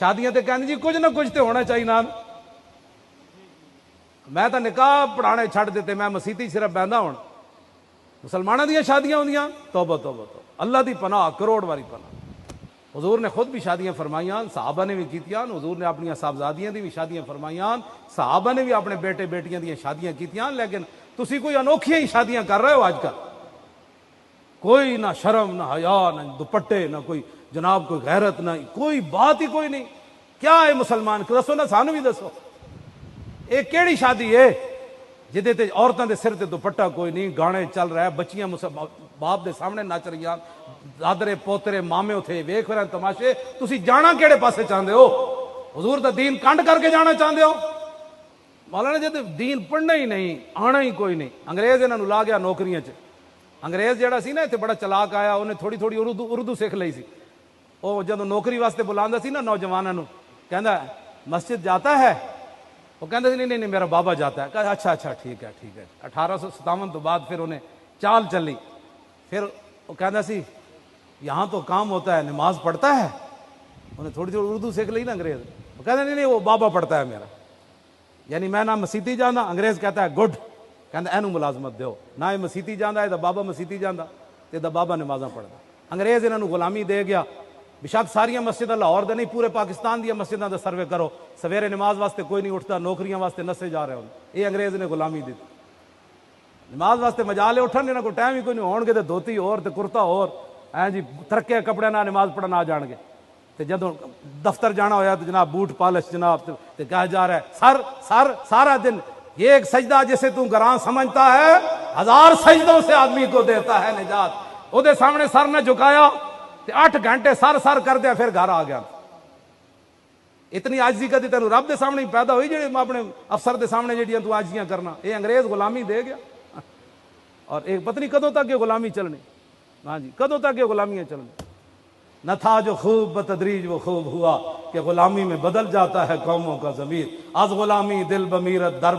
شادیاں تے کہندے جی کچھ نہ کچھ تے ہونا چاہیے نال. میں تو نکاح پڑھانے چھڑ دیتے, میں مسیتی صرف بہندا ہوں. مسلمانوں دیا شادیاں ہوندیاں, توبہ توبہ توبہ, اللہ دی پناہ, کروڑ واری پناہ. حضور نے خود بھی شادیاں فرمائیاں, صحابہ نے بھی کیتیاں. حضور نے اپنی صاحبزادیاں دی بھی شادیاں فرمائیاں, صحابہ نے بھی اپنے بیٹے بیٹیاں دی شادیاں کیتیاں. لیکن تسی کوئی انوکھیاں ہی شادیاں کر رہے ہو آج کل. کوئی نہ شرم, نہ حیا, نہ دوپٹے, نہ کوئی جناب کوئی غیرت, نہ کوئی بات ہی کوئی نہیں. کیا ہے مسلمان, دسو نا, سانو بھی دسو. یہ کیڑی شادی ہے جہدے تے عورتوں دے سر تے دوپٹہ کوئی نہیں, گانے چل رہا ہے, بچیاں باپ دے سامنے نچ رہی, دادرے پوترے مامے اتھے ویکھ رہے تماشے. تسی جانا کیڑے پاسے چاہتے ہو؟ حضور دا دین کنڈ کر کے جانا چاہتے ہو؟ مولانا جی دین پڑھنا ہی نہیں, آنا ہی کوئی نہیں. انگریز انہاں نو لا گیا نوکریاں چ. انگریز جہاں سی نا اتنے بڑا چلاک آیا, انہیں تھوڑی تھوڑی اردو سیکھ لی سی. وہ جب نوکری واسطے بلاندا سی نا نوجوانوں, کہندا مسجد جاتا ہے؟ وہ کہندے سی نہیں میرا بابا جاتا ہے. کہا اچھا اچھا ٹھیک ہے ٹھیک ہے. 1857 تو بعد پھر انہیں چال چلی. پھر وہ کہندا سی یہاں تو کام ہوتا ہے, نماز پڑھتا ہے؟ انہیں تھوڑی تھوڑی اردو سیکھ لی نا انگریز. وہ کہندے نہیں وہ بابا پڑھتا ہے میرا, یعنی میں نہ مسیتی جانا. انگریز کہتا ہے گڈ, کہندا اینو ملازمت دیو. نہ یہ مسیتی جانا ہے, بابا مسیتی جانا تے بابا نمازاں پڑھدا. انگریز انہاں نو غلامی دے گیا. بشک ساریاں مسجداں لاہور دے نہیں, پورے پاکستان دیا مسجداں دا سروے کرو, سویرے نماز واسطے کوئی نہیں اٹھتا, نوکریاں واسطے نسے جا رہے ہوں. یہ انگریز نے غلامی دی. نماز واسطے مجالے اٹھن انہاں کو ٹائم ہی کوئی نہیں, ہون گے تے دھوتی اور تے کرتا اور جی ترکے کپڑے نہ نماز پڑھن آ جان گے. تے جدوں دفتر جانا ہویا تو جناب بوٹ پالش جناب, تے کہا جا رہا ہے سر سارا دن یہ ایک سجدہ جسے تو گراں سمجھتا ہے, 1000 سجدوں سے آدمی کو دیتا ہے نجات. او دے سامنے سر نہ جھکایا, 8 گھنٹے سر کر دیا, پھر گھر آ گیا. اتنی عاجزی کدی تینوں رب دے سامنے پیدا ہوئی جڑی اپنے افسر دے سامنے جڑیاں تو عاجزیاں کرنا؟ یہ انگریز غلامی دے گیا. اور ایک پتہ نہیں کدوں تک یہ غلامی چلنی. ہاں جی, کدوں تک یہ غلامیاں چلنی؟ نہ تھا جو خوب بتدریج وہ خوب ہوا کہ غلامی میں بدل جاتا ہے قوموں کا ضمیر. از غلامی دل بمیرت در